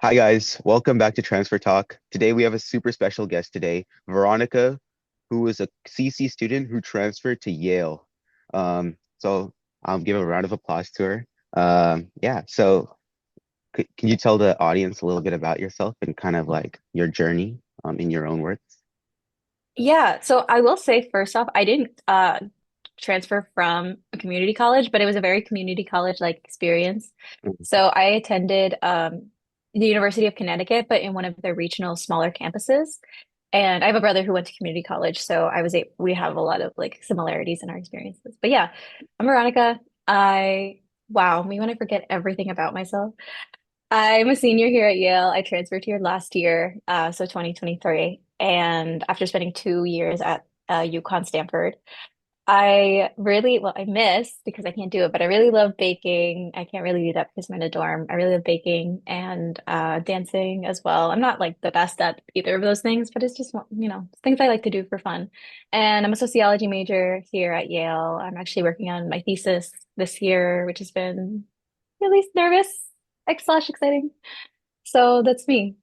Hi guys, welcome back to Transfer Talk. Today we have a super special guest today, Veronica, who is a CC student who transferred to Yale. So I'll give a round of applause to her. Yeah, so can you tell the audience a little bit about yourself and kind of like your journey in your own words? Yeah, so I will say first off, I didn't transfer from a community college, but it was a very community college like experience. Mhm. So I attended the University of Connecticut, but in one of their regional smaller campuses. And I have a brother who went to community college, so we have a lot of like similarities in our experiences. But yeah, I'm Veronica. I wow, me when I forget everything about myself. I'm a senior here at Yale. I transferred here last year, so 2023. And after spending 2 years at UConn Stanford, I miss because I can't do it, but I really love baking. I can't really do that because I'm in a dorm. I really love baking and dancing as well. I'm not like the best at either of those things, but it's just, things I like to do for fun. And I'm a sociology major here at Yale. I'm actually working on my thesis this year, which has been really nervous, slash exciting. So that's me.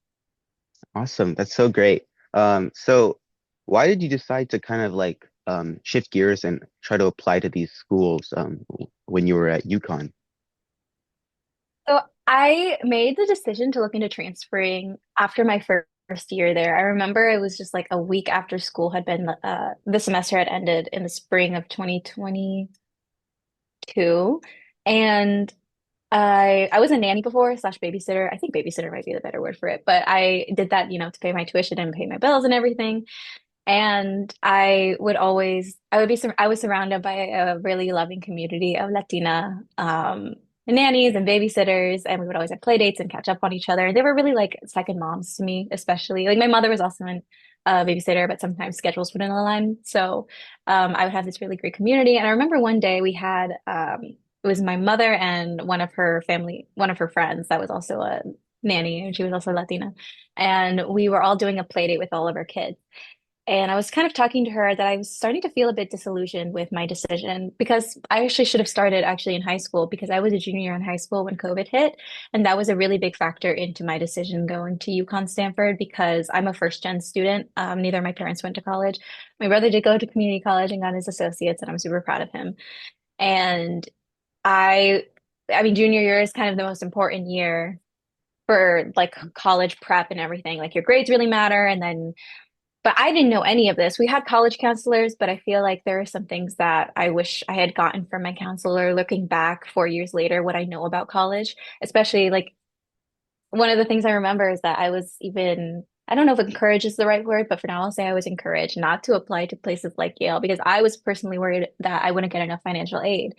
Awesome, that's so great. So why did you decide to kind of like shift gears and try to apply to these schools when you were at UConn? So I made the decision to look into transferring after my first year there. I remember it was just like a week after school had been, the semester had ended in the spring of 2022. And I was a nanny before slash babysitter. I think babysitter might be the better word for it, but I did that, to pay my tuition and pay my bills and everything. And I was surrounded by a really loving community of Latina nannies and babysitters, and we would always have play dates and catch up on each other. They were really like second moms to me, especially. Like my mother was also a babysitter, but sometimes schedules wouldn't align. So I would have this really great community. And I remember one day we had it was my mother and one of her friends that was also a nanny, and she was also Latina. And we were all doing a play date with all of our kids. And I was kind of talking to her that I was starting to feel a bit disillusioned with my decision because I actually should have started actually in high school because I was a junior in high school when COVID hit. And that was a really big factor into my decision going to UConn Stanford because I'm a first gen student. Neither of my parents went to college. My brother did go to community college and got his associates, and I'm super proud of him. And I, I mean, junior year is kind of the most important year for like college prep and everything. Like your grades really matter. But I didn't know any of this. We had college counselors, but I feel like there are some things that I wish I had gotten from my counselor looking back 4 years later, what I know about college, especially like one of the things I remember is that I don't know if encouraged is the right word, but for now I'll say I was encouraged not to apply to places like Yale because I was personally worried that I wouldn't get enough financial aid.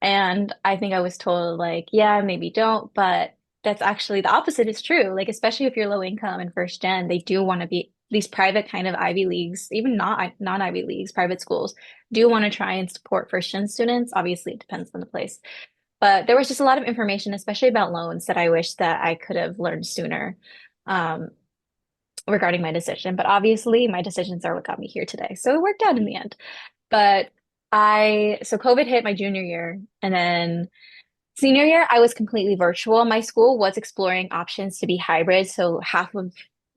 And I think I was told like, yeah, maybe don't, but that's actually the opposite is true. Like, especially if you're low income and first gen, they do want to be these private kind of Ivy Leagues, even not non-Ivy Leagues, private schools do want to try and support first gen students. Obviously, it depends on the place. But there was just a lot of information, especially about loans, that I wish that I could have learned sooner um, regarding my decision. But obviously, my decisions are what got me here today. So it worked out in the end. But so COVID hit my junior year, and then senior year, I was completely virtual. My school was exploring options to be hybrid.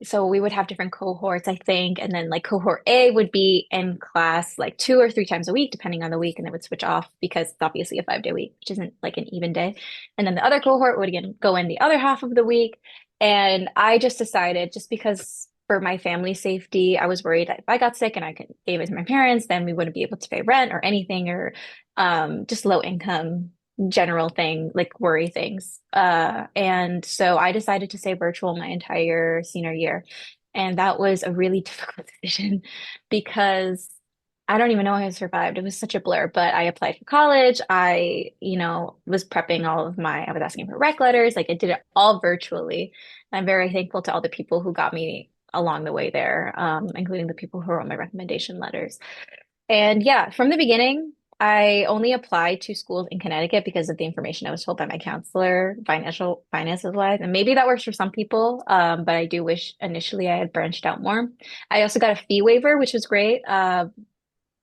So we would have different cohorts, I think. And then like cohort A would be in class like 2 or 3 times a week, depending on the week. And it would switch off because it's obviously a 5 day week, which isn't like an even day. And then the other cohort would again go in the other half of the week. And I just decided, just because for my family safety, I was worried that if I got sick and gave it to my parents, then we wouldn't be able to pay rent or anything or just low income general thing, like worry things. And so I decided to stay virtual my entire senior year. And that was a really difficult decision because I don't even know how I survived. It was such a blur, but I applied for college. Was prepping I was asking for rec letters. Like I did it all virtually. I'm very thankful to all the people who got me along the way there, including the people who wrote my recommendation letters. And yeah, from the beginning, I only applied to schools in Connecticut because of the information I was told by my counselor, finances wise. And maybe that works for some people. But I do wish initially I had branched out more. I also got a fee waiver, which was great.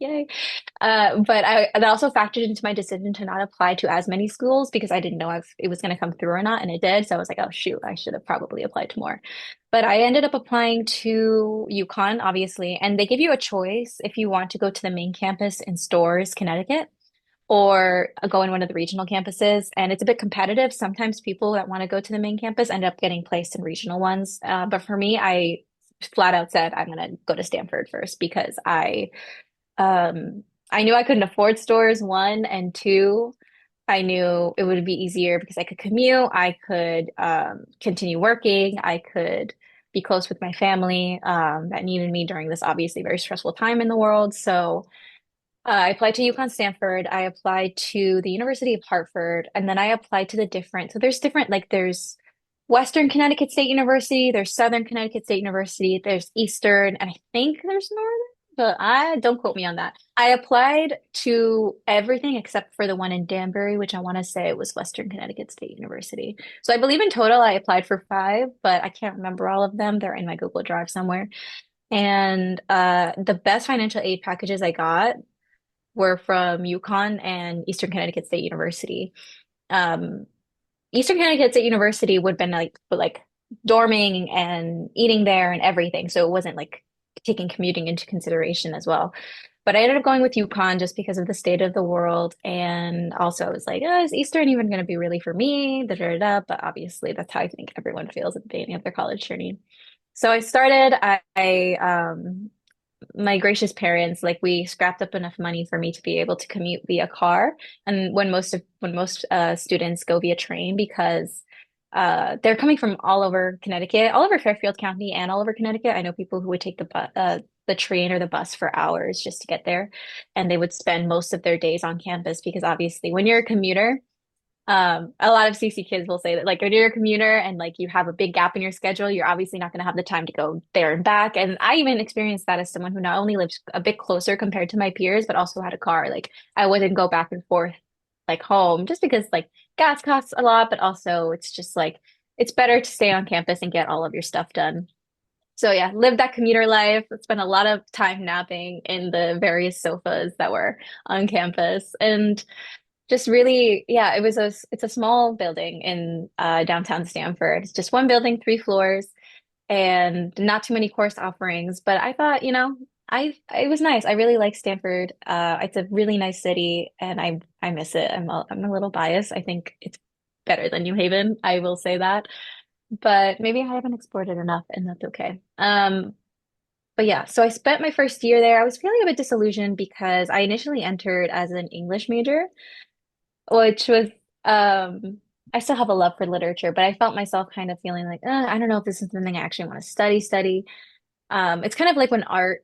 Yay. But that also factored into my decision to not apply to as many schools because I didn't know if it was going to come through or not, and it did. So I was like, oh shoot, I should have probably applied to more. But I ended up applying to UConn, obviously, and they give you a choice if you want to go to the main campus in Storrs, Connecticut, or go in one of the regional campuses. And it's a bit competitive. Sometimes people that want to go to the main campus end up getting placed in regional ones. But for me, I flat out said I'm going to go to Stanford first because um, I knew I couldn't afford stores, one, and two, I knew it would be easier because I could commute, I could continue working, I could be close with my family that needed me during this obviously very stressful time in the world. So I applied to UConn Stanford, I applied to the University of Hartford, and then I applied to the different, so there's different, like there's Western Connecticut State University, there's Southern Connecticut State University, there's Eastern, and I think there's Northern, but I don't quote me on that. I applied to everything except for the one in Danbury, which I want to say it was Western Connecticut State University. So I believe in total I applied for five, but I can't remember all of them. They're in my Google Drive somewhere. And the best financial aid packages I got were from UConn and Eastern Connecticut State University. Um, Eastern Connecticut State University would have been like dorming and eating there and everything. So it wasn't like taking commuting into consideration as well. But I ended up going with UConn just because of the state of the world. And also I was like, oh, is Eastern even going to be really for me? Da, da, da, da. But obviously that's how I think everyone feels at the beginning of their college journey. So I started, my gracious parents, like we scrapped up enough money for me to be able to commute via car. And when most students go via train because they're coming from all over Connecticut, all over Fairfield County and all over Connecticut. I know people who would take the train or the bus for hours just to get there, and they would spend most of their days on campus because obviously when you're a commuter, a lot of CC kids will say that like when you're a commuter and like you have a big gap in your schedule, you're obviously not going to have the time to go there and back. And I even experienced that as someone who not only lives a bit closer compared to my peers, but also had a car. Like I wouldn't go back and forth like home just because like gas costs a lot, but also it's just like it's better to stay on campus and get all of your stuff done. So yeah, live that commuter life. Spent a lot of time napping in the various sofas that were on campus. And just really, yeah, it's a small building in downtown Stanford. It's just one building, three floors, and not too many course offerings. But I thought, I it was nice. I really like Stanford. It's a really nice city, and I miss it. I'm a little biased. I think it's better than New Haven. I will say that, but maybe I haven't explored it enough, and that's okay. But yeah, so I spent my first year there. I was feeling a bit disillusioned because I initially entered as an English major, which was I still have a love for literature, but I felt myself kind of feeling like, I don't know if this is something I actually want to study. It's kind of like when art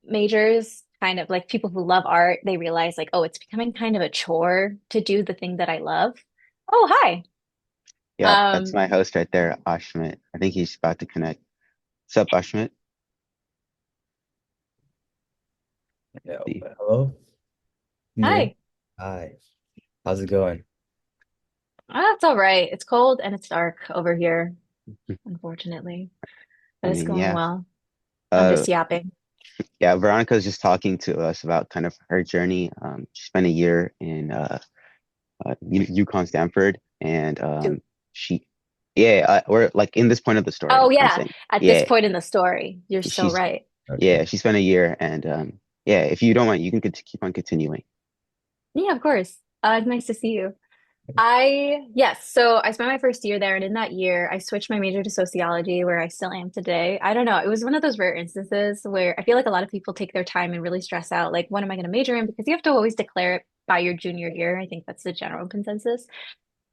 majors, kind of like people who love art, they realize like, oh, it's becoming kind of a chore to do the thing that I love. Oh, hi. Yeah, that's Um, my host right there, Ashmit. I think he's about to connect. What's up, Ashmit? Yeah. See. Hello? Can you hear me? Hi. Hi. How's it going? It's all right. It's cold and it's dark over here, unfortunately, I but it's mean, going yeah. well. I'm Uh, just yapping. yeah, Veronica's just talking to us about kind of her journey. She spent a year in UConn Stanford, and she, yeah, we're like in this point of the Oh story. I'm yeah, saying, at this yeah, point in the story, you're so she's, right. Okay. yeah, she spent a year, and yeah, if you don't mind, you can keep on continuing. Yeah, of course. It's nice to see you. Yes, so I spent my first year there, and in that year, I switched my major to sociology, where I still am today. I don't know. It was one of those rare instances where I feel like a lot of people take their time and really stress out, like, what am I going to major in? Because you have to always declare it by your junior year. I think that's the general consensus.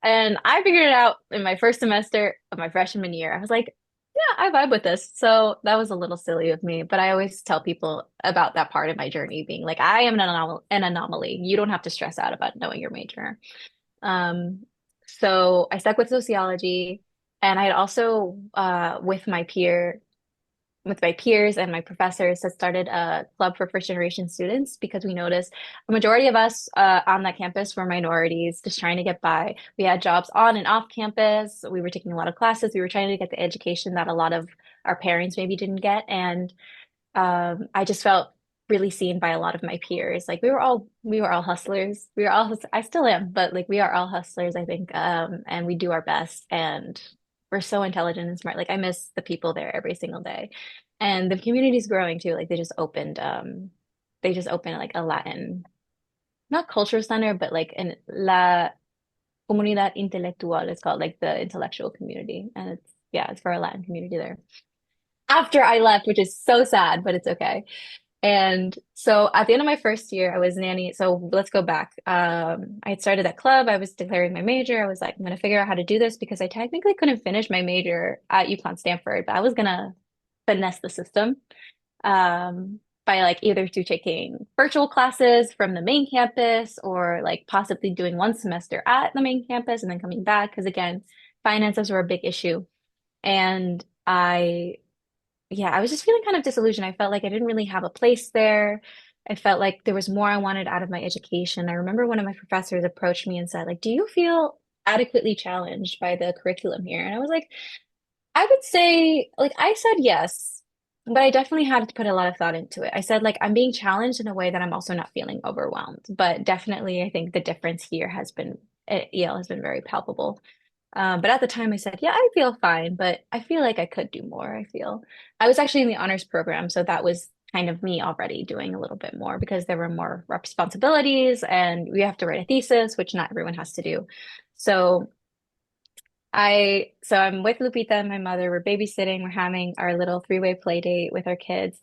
And I figured it out in my first semester of my freshman year. I was like, yeah, I vibe with this. So that was a little silly of me, but I always tell people about that part of my journey being like, I am an anomaly. You don't have to stress out about knowing your major. Um, so I stuck with sociology, and I had also, with my peers and my professors, had started a club for first generation students because we noticed a majority of us on that campus were minorities, just trying to get by. We had jobs on and off campus. We were taking a lot of classes. We were trying to get the education that a lot of our parents maybe didn't get, and I just felt really seen by a lot of my peers. Like we were all hustlers. I still am, but like we are all hustlers, I think. And we do our best and we're so intelligent and smart. Like I miss the people there every single day. And the community's growing too. Like they just opened like a Latin, not culture center, but like an La Comunidad Intelectual, it's called like the intellectual community. And it's for a Latin community there. After I left, which is so sad, but it's okay. And so at the end of my first year, I was nanny. So let's go back. I had started that club. I was declaring my major. I was like, I'm going to figure out how to do this because I technically couldn't finish my major at UConn Stanford, but I was going to finesse the system by like either through taking virtual classes from the main campus or like possibly doing one semester at the main campus and then coming back. Because again, finances were a big issue. And I was just feeling kind of disillusioned. I felt like I didn't really have a place there. I felt like there was more I wanted out of my education. I remember one of my professors approached me and said, like, do you feel adequately challenged by the curriculum here? And I was like, I would say, like, I said yes, but I definitely had to put a lot of thought into it. I said, like, I'm being challenged in a way that I'm also not feeling overwhelmed. But definitely, I think the difference here at Yale has been very palpable. But at the time, I said, yeah, I feel fine, but I feel like I could do more. I was actually in the honors program, so that was kind of me already doing a little bit more because there were more responsibilities and we have to write a thesis, which not everyone has to do. So I'm with Lupita and my mother. We're babysitting. We're having our little three-way play date with our kids.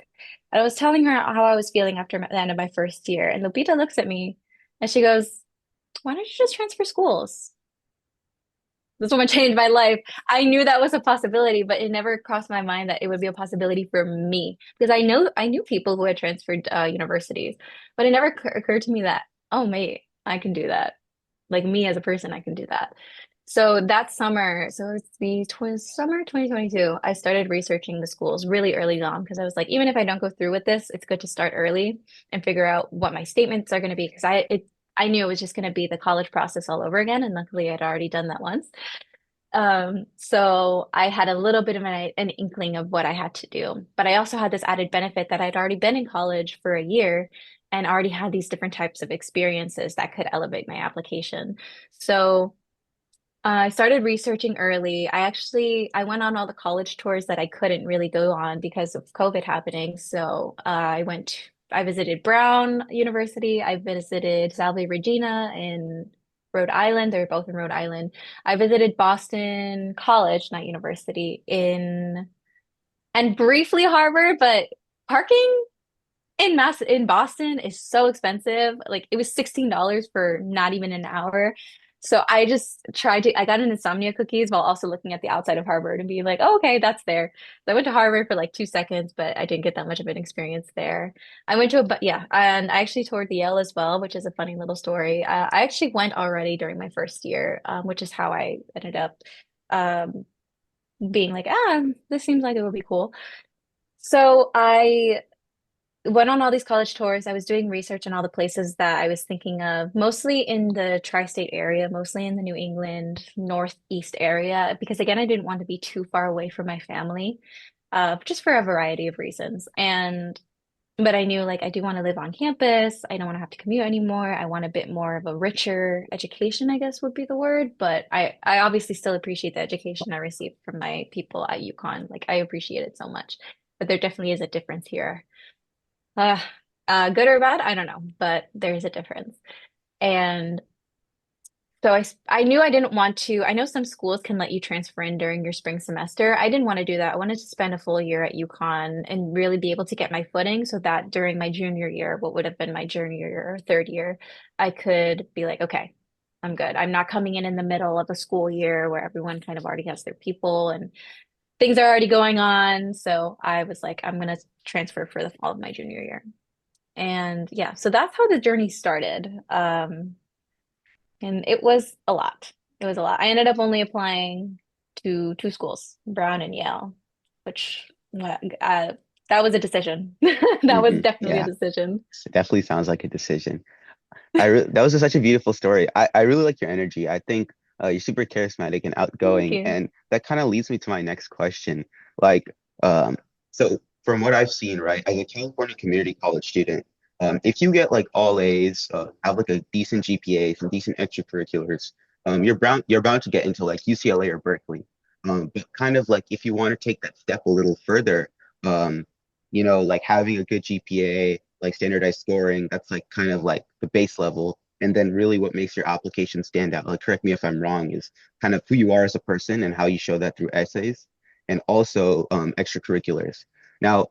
And I was telling her how I was feeling after the end of my first year. And Lupita looks at me and she goes, why don't you just transfer schools? This woman changed my life. I knew that was a possibility, but it never crossed my mind that it would be a possibility for me because I knew people who had transferred universities, but it never occurred to me that, oh, mate, I can do that. Like me as a person, I can do that. So that summer, so it's the tw summer 2022, I started researching the schools really early on because I was like, even if I don't go through with this, it's good to start early and figure out what my statements are going to be because I knew it was just going to be the college process all over again, and luckily I'd already done that once. So I had a little bit of an inkling of what I had to do, but I also had this added benefit that I'd already been in college for a year and already had these different types of experiences that could elevate my application. So I started researching early. I went on all the college tours that I couldn't really go on because of COVID happening. So I visited Brown University. I visited Salve Regina in Rhode Island. They're both in Rhode Island. I visited Boston College, not university, and briefly Harvard, but parking in Boston is so expensive. Like it was $16 for not even an hour. So I got an insomnia cookies while also looking at the outside of Harvard and being like, oh, okay, that's there. So I went to Harvard for like 2 seconds, but I didn't get that much of an experience there. But yeah, and I actually toured the Yale as well, which is a funny little story. I actually went already during my first year, which is how I ended up um, being like, this seems like it would be cool. So I went on all these college tours. I was doing research in all the places that I was thinking of, mostly in the tri-state area, mostly in the New England Northeast area, because again, I didn't want to be too far away from my family, just for a variety of reasons. But I knew like I do want to live on campus. I don't want to have to commute anymore. I want a bit more of a richer education, I guess would be the word. But I obviously still appreciate the education I received from my people at UConn. Like I appreciate it so much. But there definitely is a difference here. Uh, good or bad, I don't know, but there's a difference. And so I knew I didn't want to. I know some schools can let you transfer in during your spring semester. I didn't want to do that. I wanted to spend a full year at UConn and really be able to get my footing so that during my junior year, what would have been my junior year or third year, I could be like, okay, I'm good. I'm not coming in the middle of a school year where everyone kind of already has their people and things are already going on. So I was like, I'm going to transfer for the fall of my junior year. And yeah, so that's how the journey started. And it was a lot. It was a lot. I ended up only applying to two schools, Brown and Yale, which that was a decision. That was definitely a Yeah, decision. it definitely sounds like a decision. That was such a beautiful story. I really like your energy. I think you're super charismatic and Thank outgoing, you. and that kind of leads me to my next question. Like, um, so from what I've seen, right, as a California community college student, if you get like all A's, have like a decent GPA, some decent extracurriculars, you're bound to get into like UCLA or Berkeley. But kind of like if you want to take that step a little further, um, like having a good GPA, like standardized scoring, that's like kind of like the base level. And then really what makes your application stand out, like correct me if I'm wrong, is kind of who you are as a person and how you show that through essays and also extracurriculars. Now,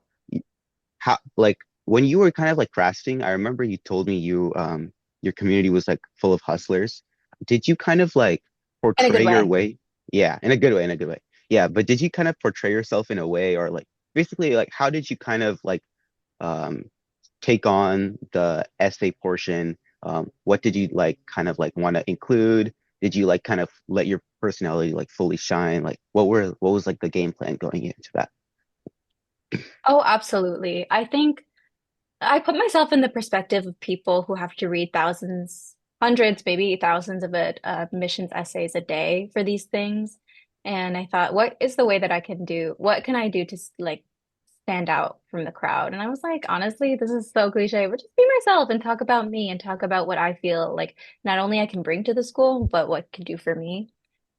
how like when you were kind of like crafting, I remember you told me your community was like full of hustlers. Did you kind of like In a good portray your way. way? Yeah, in a good way, in a good way. Yeah, but did you kind of portray yourself in a way or like basically like how did you kind of like um take on the essay portion? What did you like kind of like want to include? Did you like kind of let your personality like fully shine? Like what was like the game plan going into that? Oh, absolutely. I think I put myself in the perspective of people who have to read thousands, hundreds, maybe thousands of admissions essays a day for these things. And I thought, what is the way that I can do? What can I do to like stand out from the crowd? And I was like, honestly, this is so cliche, but just be myself and talk about me and talk about what I feel like not only I can bring to the school, but what can do for me.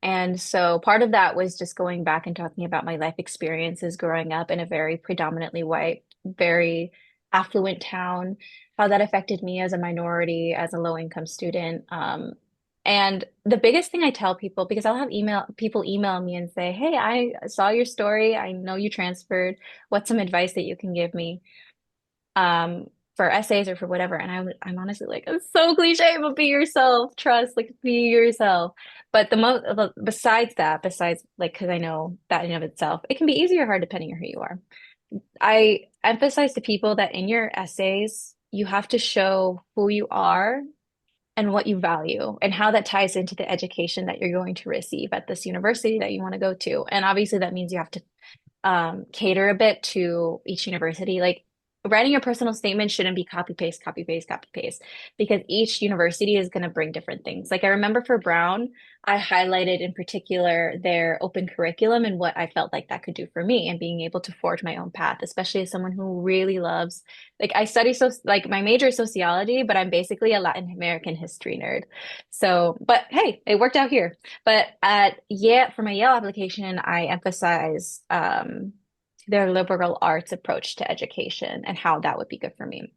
And so part of that was just going back and talking about my life experiences growing up in a very predominantly white, very affluent town, how that affected me as a minority, as a low income student. And the biggest thing I tell people, because I'll have people email me and say, "Hey, I saw your story. I know you transferred. What's some advice that you can give me for essays or for whatever?" And I'm honestly like, it's so cliche, but be yourself. Trust, like be yourself. But besides that, besides like, because I know that in and of itself, it can be easy or hard depending on who you are. I emphasize to people that in your essays, you have to show who you are and what you value and how that ties into the education that you're going to receive at this university that you want to go to. And obviously, that means you have to cater a bit to each university. Like writing your personal statement shouldn't be copy paste, copy paste, copy paste, because each university is going to bring different things. Like I remember for Brown, I highlighted in particular their open curriculum and what I felt like that could do for me and being able to forge my own path, especially as someone who really loves, like I study so like my major is sociology, but I'm basically a Latin American history nerd. So, but hey, it worked out here. But at Yale, for my Yale application, I emphasize their liberal arts approach to education and how that would be good for me.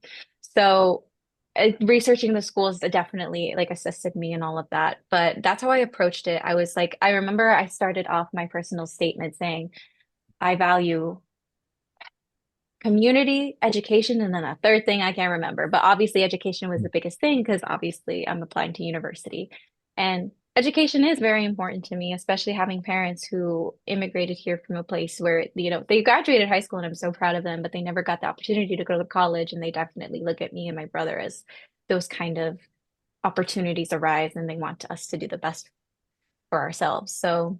So, researching the schools definitely like assisted me in all of that. But that's how I approached it. I was like, I remember I started off my personal statement saying, I value community, education, and then a third thing I can't remember. But obviously, education was the biggest thing because obviously I'm applying to university. And education is very important to me, especially having parents who immigrated here from a place where, they graduated high school and I'm so proud of them, but they never got the opportunity to go to college. And they definitely look at me and my brother as those kind of opportunities arise and they want us to do the best for ourselves. So,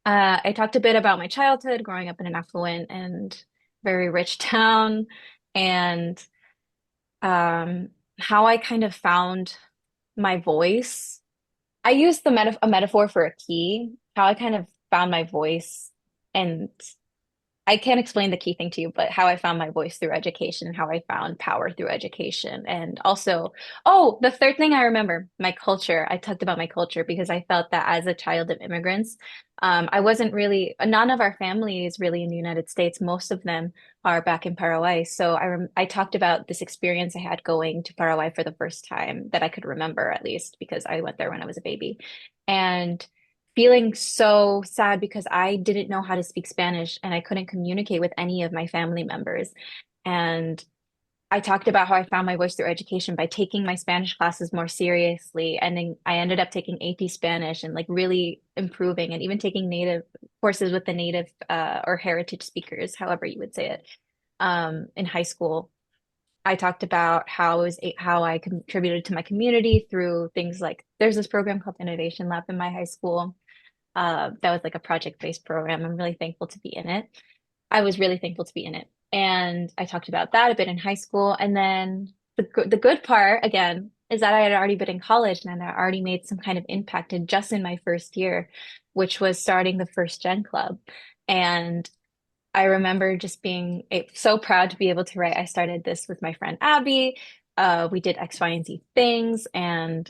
I talked a bit about my childhood growing up in an affluent and very rich town and um, how I kind of found my voice. I used a metaphor for a key, how I kind of found my voice and I can't explain the key thing to you, but how I found my voice through education, how I found power through education. And also, oh, the third thing I remember, my culture. I talked about my culture because I felt that as a child of immigrants, I wasn't really, none of our family is really in the United States. Most of them are back in Paraguay. So I talked about this experience I had going to Paraguay for the first time that I could remember at least because I went there when I was a baby. And feeling so sad because I didn't know how to speak Spanish and I couldn't communicate with any of my family members. And I talked about how I found my voice through education by taking my Spanish classes more seriously. And then I ended up taking AP Spanish and like really improving and even taking native courses with the native or heritage speakers, however you would say it, in high school. I talked about how I contributed to my community through things like there's this program called Innovation Lab in my high school that was like a project-based program. I'm really thankful to be in it. I was really thankful to be in it. And I talked about that a bit in high school. And then the good part, again, is that I had already been in college and I already made some kind of impact in just in my first year, which was starting the First Gen Club. And I remember just being so proud to be able to write. I started this with my friend Abby. We did X, Y, and Z things, and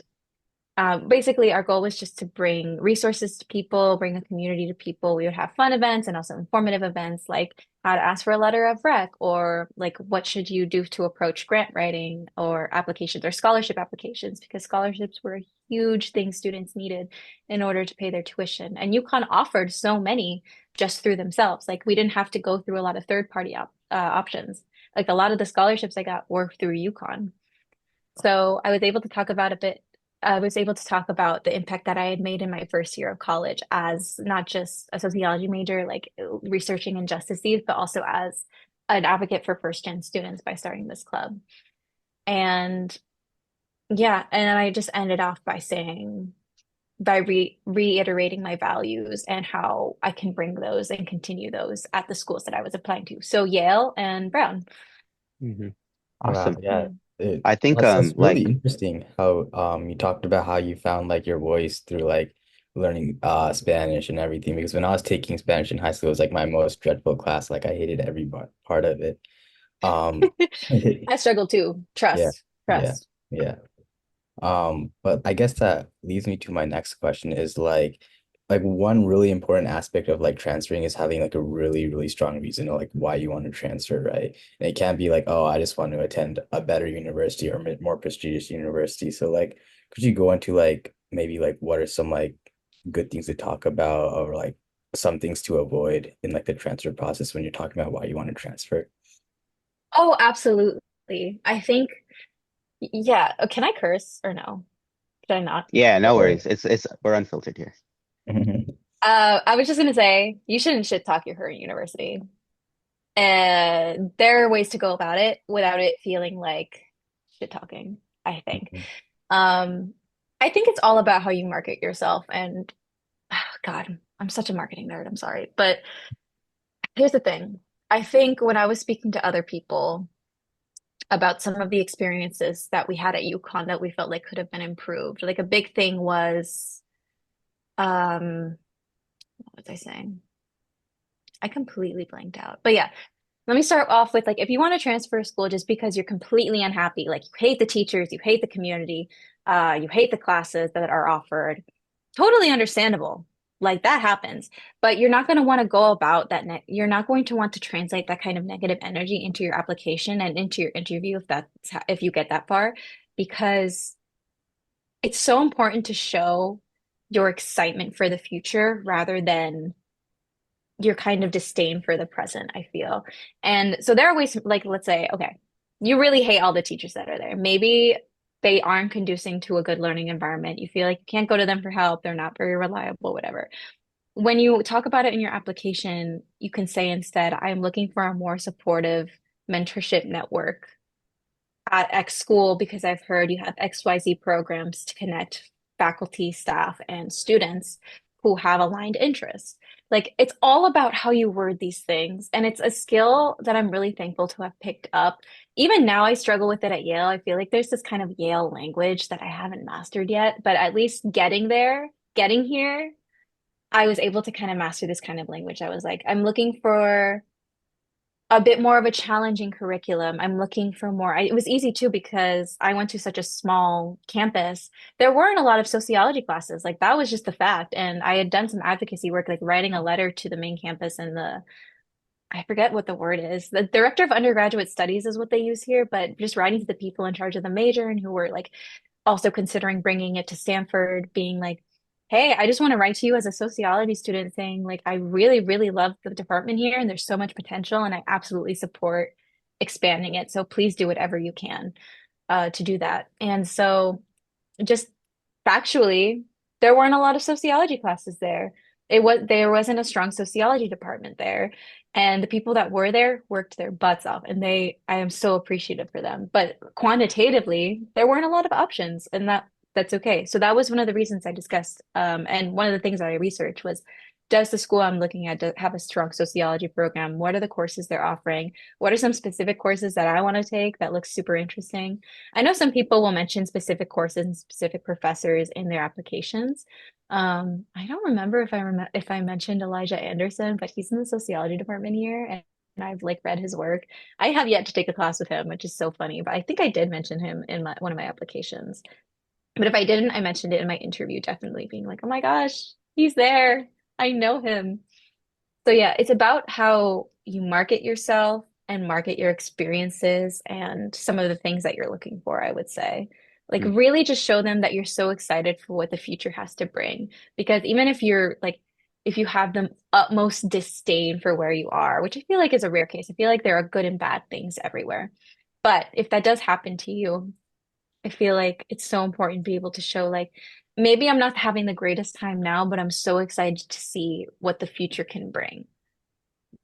basically, our goal was just to bring resources to people, bring a community to people. We would have fun events and also informative events like how to ask for a letter of rec, or like what should you do to approach grant writing or applications or scholarship applications, because scholarships were a huge thing students needed in order to pay their tuition. And UConn offered so many just through themselves. Like we didn't have to go through a lot of third-party options. Like a lot of the scholarships I got were through UConn. So I was able to talk about the impact that I had made in my first year of college as not just a sociology major, like researching injustices, but also as an advocate for first gen students by starting this club. And yeah, and I just ended off by saying, by reiterating my values and how I can bring those and continue those at the schools that I was applying to. So Yale and Brown. Hmm. Wow, Awesome. yeah. I think That's really like interesting how you talked about how you found like your voice through like learning Spanish and everything, because when I was taking Spanish in high school, it was like my most dreadful class. Like I hated every part of it. Um I struggle too. yeah, Trust, yeah, trust. yeah. But I guess that leads me to my next question is like one really important aspect of like transferring is having like a really, really strong reason of like why you want to transfer, right? And it can't be like, oh, I just want to attend a better university or more prestigious university. So like, could you go into like maybe like what are some like good things to talk about or like some things to avoid in like the transfer process when you're talking about why you want to transfer? Oh, absolutely. I think, yeah. Can I curse or no? Should I not? yeah, no Or worries. It's we're unfiltered here. I was just gonna say you shouldn't shit talk your current university. And there are ways to go about it without it feeling like shit talking, I think. Um, I think it's all about how you market yourself. And God, I'm such a marketing nerd. I'm sorry. But here's the thing. I think when I was speaking to other people about some of the experiences that we had at UConn that we felt like could have been improved, like a big thing was, what was I saying? I completely blanked out. But yeah, let me start off with like if you want to transfer school just because you're completely unhappy, like you hate the teachers, you hate the community, you hate the classes that are offered, totally understandable. Like that happens, but you're not going to want to go about that. You're not going to want to translate that kind of negative energy into your application and into your interview if you get that far, because it's so important to show your excitement for the future rather than your kind of disdain for the present, I feel. And so there are ways, like, let's say, okay, you really hate all the teachers that are there. Maybe they aren't conducing to a good learning environment. You feel like you can't go to them for help. They're not very reliable, whatever. When you talk about it in your application, you can say instead, I'm looking for a more supportive mentorship network at X school because I've heard you have XYZ programs to connect faculty, staff, and students who have aligned interests. Like it's all about how you word these things. And it's a skill that I'm really thankful to have picked up. Even now, I struggle with it at Yale. I feel like there's this kind of Yale language that I haven't mastered yet, but at least getting here, I was able to kind of master this kind of language. I was like, I'm looking for a bit more of a challenging curriculum. I'm looking for more. It was easy too because I went to such a small campus. There weren't a lot of sociology classes. Like that was just the fact. And I had done some advocacy work, like writing a letter to the main campus and I forget what the word is. The director of undergraduate studies is what they use here, but just writing to the people in charge of the major and who were like also considering bringing it to Stanford, being like, hey, I just want to write to you as a sociology student saying, like, I really, really love the department here and there's so much potential and I absolutely support expanding it. So please do whatever you can to do that. And so just factually, there weren't a lot of sociology classes there. There wasn't a strong sociology department there. And the people that were there worked their butts off and I am so appreciative for them. But quantitatively, there weren't a lot of options and that's okay. So that was one of the reasons I discussed. And one of the things that I researched was does the school I'm looking at have a strong sociology program? What are the courses they're offering? What are some specific courses that I want to take that looks super interesting? I know some people will mention specific courses and specific professors in their applications. I don't remember if I mentioned Elijah Anderson, but he's in the sociology department here, and I've like read his work. I have yet to take a class with him, which is so funny, but I think I did mention him in one of my applications. But if I didn't, I mentioned it in my interview, definitely being like, oh my gosh, he's there. I know him. So yeah, it's about how you market yourself and market your experiences and some of the things that you're looking for, I would say. Like Mm, really just show them that you're so excited for what the future has to bring. Because even if you're like, if you have the utmost disdain for where you are, which I feel like is a rare case, I feel like there are good and bad things everywhere. But if that does happen to you, I feel like it's so important to be able to show like maybe I'm not having the greatest time now, but I'm so excited to see what the future can bring,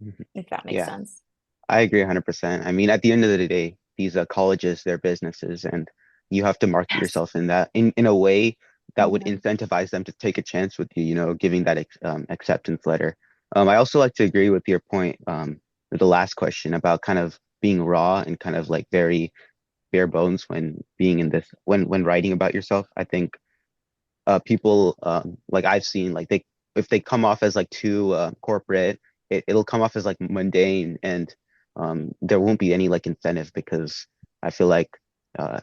mhm. if that makes Yeah, sense. I agree 100%. I mean, at the end of the day, these colleges, they're businesses, and you have to market Yes. yourself in that in a way that would Yeah. incentivize them to take a chance with you, you know, giving that acceptance letter. I also like to agree with your point with the last question about kind of being raw and kind of like very bare bones when being in this when writing about yourself. I think people like I've seen like they if they come off as like too corporate, it'll come off as like mundane, and there won't be any like incentive because I feel like uh,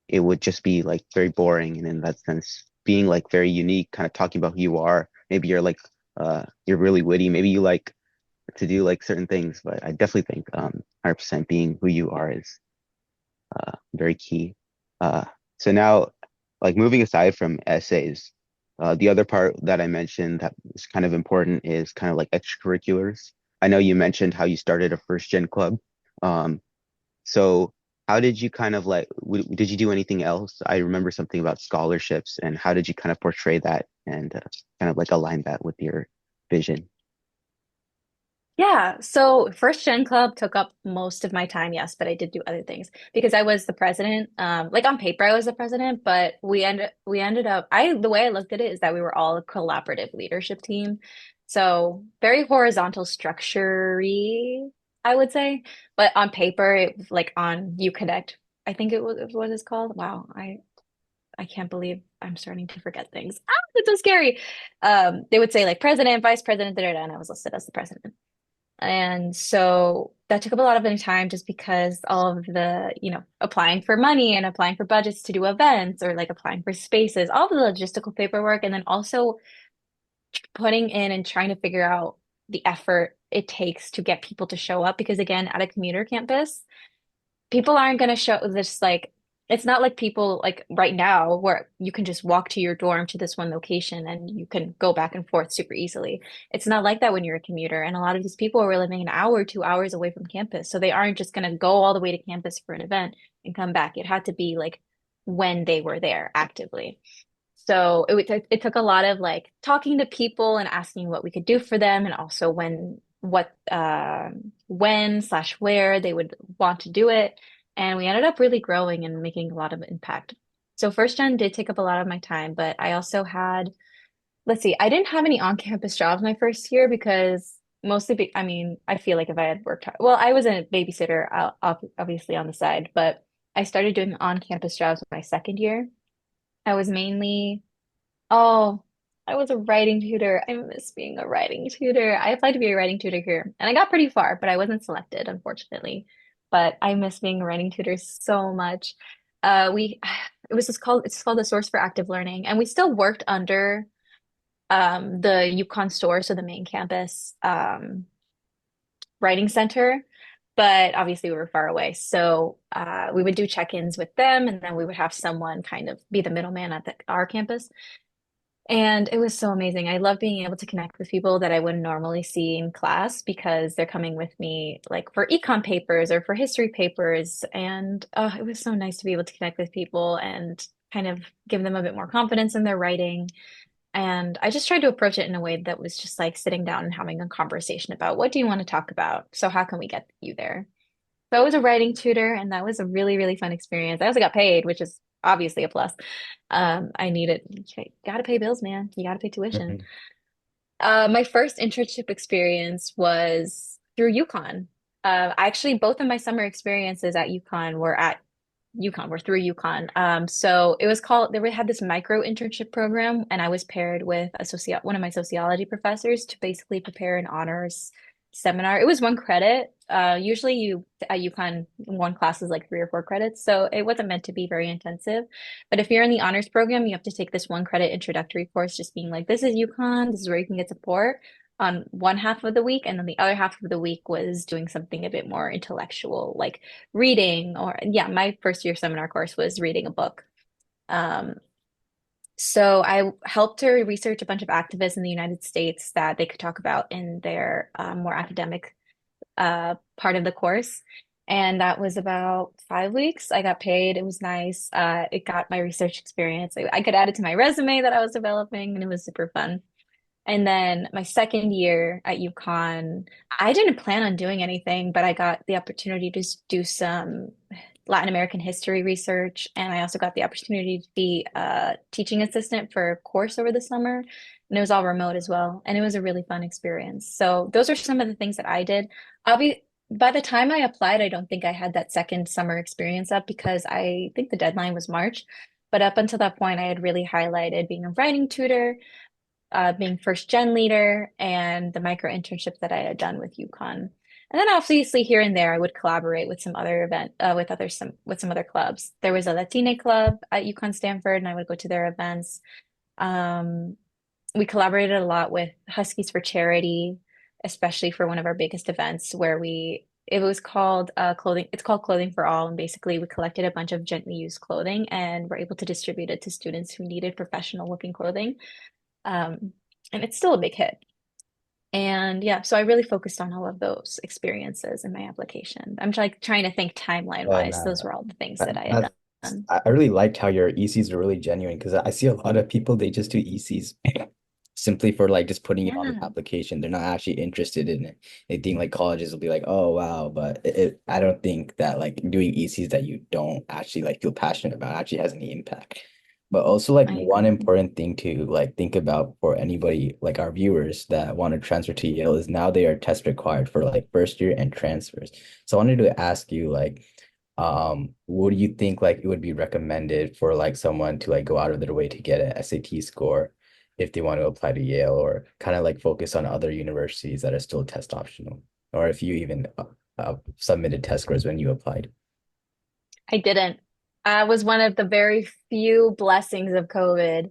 it would just be like very boring. And in that sense, being like very unique, kind of talking about who you are. Maybe you're like you're really witty. Maybe you like to do like certain things, but I definitely think 100% being who you are is very key. Uh, so now, like moving aside from essays, the other part that I mentioned that is kind of important is kind of like extracurriculars. I know you mentioned how you started a first gen club. Um, so how did you kind of like, did you do anything else? I remember something about scholarships, and how did you kind of portray that and kind of like align that with your vision? Yeah, so First Gen Club took up most of my time, yes, but I did do other things because I was the president. Like on paper, I was the president, but we ended up I the way I looked at it is that we were all a collaborative leadership team. So very horizontal structure-y, I would say. But on paper, it was like on You Connect, I think it was what it's called. Wow, I can't believe I'm starting to forget things. Ah, it's so scary. They would say like president, vice president, da, da, da, and I was listed as the president. And so that took up a lot of my time just because all of the, applying for money and applying for budgets to do events or like applying for spaces, all of the logistical paperwork, and then also putting in and trying to figure out the effort it takes to get people to show up. Because again, at a commuter campus, people aren't going to show this like it's not like people like right now where you can just walk to your dorm to this one location and you can go back and forth super easily. It's not like that when you're a commuter. And a lot of these people are living an hour, 2 hours away from campus. So they aren't just going to go all the way to campus for an event and come back. It had to be like when they were there actively. So it took a lot of like talking to people and asking what we could do for them, and also when slash where they would want to do it. And we ended up really growing and making a lot of impact. So first gen did take up a lot of my time, but I also had, let's see, I didn't have any on-campus jobs my first year because I mean, I feel like if I had worked hard, well, I was a babysitter, obviously on the side, but I started doing on-campus jobs my second year. I was mainly Oh, I was a writing tutor. I miss being a writing tutor. I applied to be a writing tutor here, and I got pretty far, but I wasn't selected, unfortunately. But I miss being a writing tutor so much. We it's called the Source for Active Learning, and we still worked under the Yukon store, so the main campus writing center. But obviously we were far away. So we would do check-ins with them, and then we would have someone kind of be the middleman at our campus. And it was so amazing. I love being able to connect with people that I wouldn't normally see in class because they're coming with me like for econ papers or for history papers. And it was so nice to be able to connect with people and kind of give them a bit more confidence in their writing. And I just tried to approach it in a way that was just like sitting down and having a conversation about what do you want to talk about? So how can we get you there? So I was a writing tutor, and that was a really, really fun experience. I also got paid, which is obviously a plus. I needed, you gotta pay bills, man. You gotta pay tuition. My first internship experience was through UConn. Actually, both of my summer experiences at UConn were at UConn, were through UConn. So it was called, they had this micro internship program, and I was paired with one of my sociology professors to basically prepare an honors seminar. It was one credit. Usually you at UConn, one class is like 3 or 4 credits, so it wasn't meant to be very intensive. But if you're in the honors program, you have to take this one credit introductory course, just being like, this is UConn, this is where you can get support on one half of the week. And then the other half of the week was doing something a bit more intellectual, like reading, or yeah, my first year seminar course was reading a book. Um, so I helped her research a bunch of activists in the United States that they could talk about in their more academic part of the course. And that was about 5 weeks. I got paid. It was nice. It got my research experience. I could add it to my resume that I was developing, and it was super fun. And then my second year at UConn, I didn't plan on doing anything, but I got the opportunity to do some Latin American history research. And I also got the opportunity to be a teaching assistant for a course over the summer. And it was all remote as well. And it was a really fun experience. So those are some of the things that I did. By the time I applied, I don't think I had that second summer experience up because I think the deadline was March. But up until that point, I had really highlighted being a writing tutor, being first gen leader, and the micro internship that I had done with UConn. And then obviously here and there I would collaborate with some other with some other clubs. There was a Latina club at UConn Stanford, and I would go to their events. Um, we collaborated a lot with Huskies for Charity, especially for one of our biggest events where it was called clothing. It's called Clothing for All, and basically we collected a bunch of gently used clothing and were able to distribute it to students who needed professional looking clothing. Um, and it's still a big hit. And yeah, so I really focused on all of those experiences in my application. I'm like trying to think timeline And wise. Those were all the things that I had that's done. I really liked how your ECs are really genuine because I see a lot of people they just do ECs simply for like just putting it on the Yeah, application. They're not actually interested in it. They think like colleges will be like, oh wow, but I don't think that like doing ECs that you don't actually like feel passionate about actually has any impact. But also like I one agree. important thing to like think about for anybody like our viewers that want to transfer to Yale is now they are test required for like first year and transfers. So I wanted to ask you like what do you think like it would be recommended for like someone to like go out of their way to get an SAT score if they want to apply to Yale or kind of like focus on other universities that are still test optional or if you even submitted test scores when you applied? I didn't. Was one of the very few blessings of COVID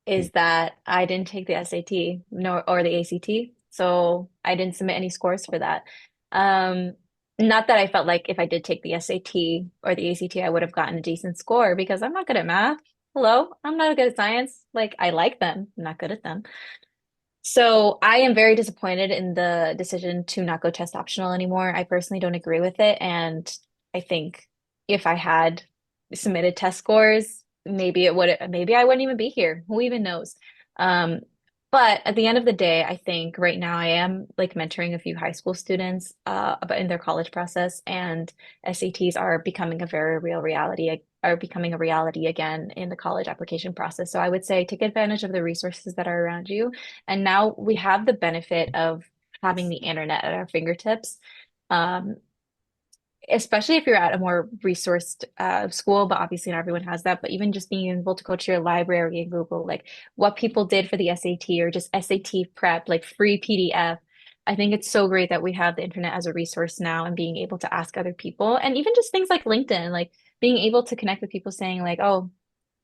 is that I didn't take the SAT nor or the ACT. So I didn't submit any scores for that. Um, Not that I felt like if I did take the SAT or the ACT, I would have gotten a decent score because I'm not good at math. Hello, I'm not good at science. Like I like them, I'm not good at them. So I am very disappointed in the decision to not go test optional anymore. I personally don't agree with it, and I think if I had submitted test scores, maybe I wouldn't even be here. Who even knows? Um, but at the end of the day, I think right now I am like mentoring a few high school students about in their college process, and SATs are becoming a very real reality, are becoming a reality again in the college application process. So I would say take advantage of the resources that are around you, and now we have the benefit of having the internet at our fingertips. Um, Especially if you're at a more resourced school, but obviously not everyone has that. But even just being able to go to your library and Google like what people did for the SAT or just SAT prep, like free PDF. I think it's so great that we have the internet as a resource now and being able to ask other people, and even just things like LinkedIn, like being able to connect with people saying like, oh,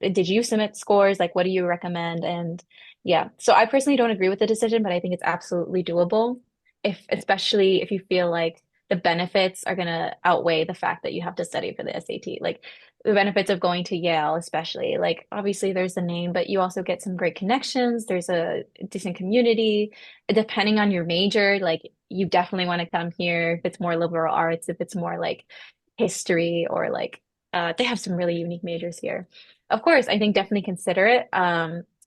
did you submit scores? Like, what do you recommend? And yeah, so I personally don't agree with the decision, but I think it's absolutely doable if, especially if you feel like the benefits are going to outweigh the fact that you have to study for the SAT. Like the benefits of going to Yale, especially, like obviously there's the name, but you also get some great connections. There's a decent community. Depending on your major, like you definitely want to come here if it's more liberal arts, if it's more like history or like they have some really unique majors here. Of course, I think definitely consider it.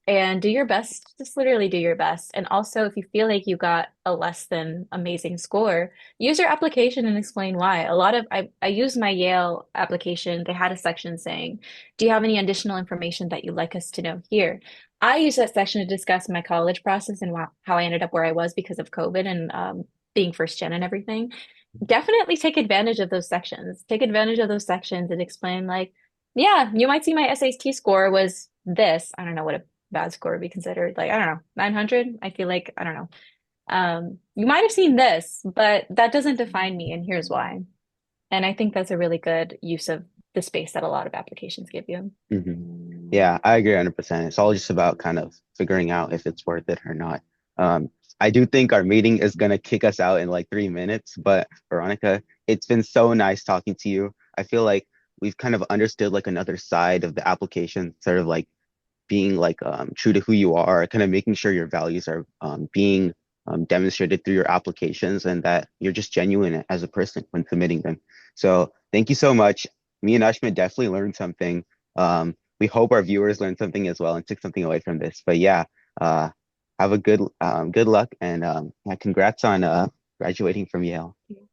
And do your best, just literally do your best. And also, if you feel like you got a less than amazing score, use your application and explain why. I used my Yale application. They had a section saying, do you have any additional information that you'd like us to know here? I use that section to discuss my college process and how I ended up where I was because of COVID and being first gen and everything. Definitely take advantage of those sections. Take advantage of those sections and explain, like, yeah, you might see my SAT score was this. I don't know what a bad score would be considered. Like, I don't know, 900. I feel like, I don't know. You might have seen this, but that doesn't define me, and here's why. And I think that's a really good use of the space that a lot of applications give you. Yeah, I agree 100%. It's all just about kind of figuring out if it's worth it or not. Um, I do think our meeting is gonna kick us out in like 3 minutes, but Veronica, it's been so nice talking to you. I feel like we've kind of understood like another side of the application, sort of like being like true to who you are, kind of making sure your values are being demonstrated through your applications and that you're just genuine as a person when submitting them. So thank you so much. Me and Ashmit definitely learned something. We hope our viewers learned something as well and took something away from this. But yeah, uh, have a good luck and yeah, congrats on graduating from Yale. Soon,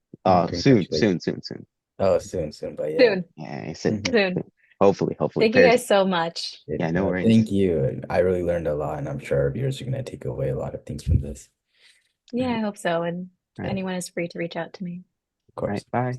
soon, Congratulations. soon, soon. Oh, soon, but yeah. Soon, Yeah, soon. Mhm. soon. Hopefully. Thank you Prayers. guys so much. Yeah, Yeah, no no, worries. thank you. And I really learned a lot, and I'm sure our viewers are going to take away a lot of things from this. Yeah, I hope so. And All right. anyone is free to reach out to me. Of All right. course. Bye.